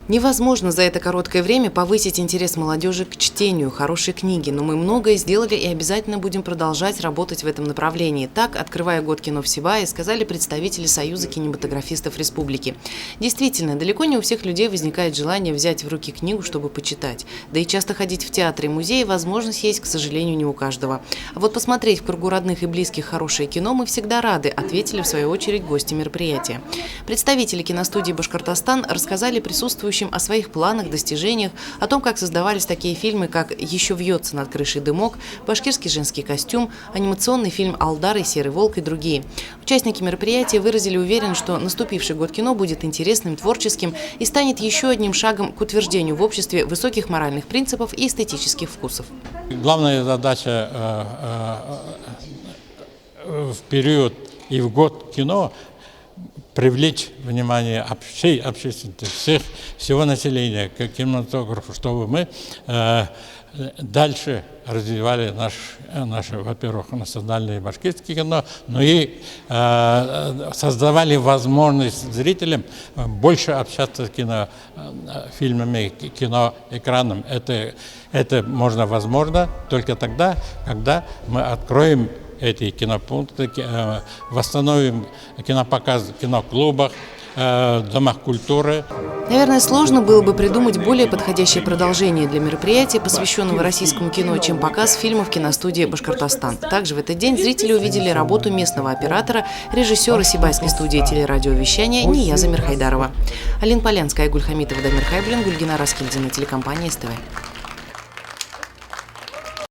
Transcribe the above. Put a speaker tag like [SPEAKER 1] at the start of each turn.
[SPEAKER 1] Невозможно за это короткое время повысить интерес молодежи к чтению хорошей книги, но мы многое сделали и обязательно будем продолжать работать в этом направлении. Так, открывая год кино в Сибае, сказали представители Союза кинематографистов республики. Действительно, далеко не у всех людей возникает желание взять в руки книгу, чтобы почитать. Да и часто ходить в театры и музеи возможность есть, к сожалению, не у каждого. А вот посмотреть в кругу родных и близких хорошее кино мы всегда рады, ответили в свою очередь гости мероприятия. Представители киностудии «Башкортостан» рассказали присутствующим о своих планах, достижениях, о том, как создавались такие фильмы, как «Еще вьется над крышей дымок», «Башкирский женский костюм», анимационный фильм «Алдар» и «Серый волк» и другие. Участники мероприятия выразили уверенность, что наступивший год кино будет интересным, творческим и станет еще одним шагом к утверждению в обществе высоких моральных принципов и эстетических вкусов.
[SPEAKER 2] Главная задача в период и в год кино – привлечь внимание всей общественности, всего населения к кинематографу, чтобы мы дальше развивали наше, во-первых, национальное башкирское кино, но и создавали возможность зрителям больше общаться с кинофильмами, киноэкраном. Это возможно только тогда, когда мы откроем эти кинопункты, восстановим кинопоказы в киноклубах, домах культуры.
[SPEAKER 1] Наверное, сложно было бы придумать более подходящее продолжение для мероприятия, посвященного российскому кино, чем показ фильмов киностудии «Башкортостан». Также в этот день зрители увидели работу местного оператора, режиссера сибайской студии телерадиовещания Нияза Мирхайдарова. Алина Полянская, Айгуль Хамитова, Дамир Хайблин, Гульгина Раскильдина, телекомпания СТВ.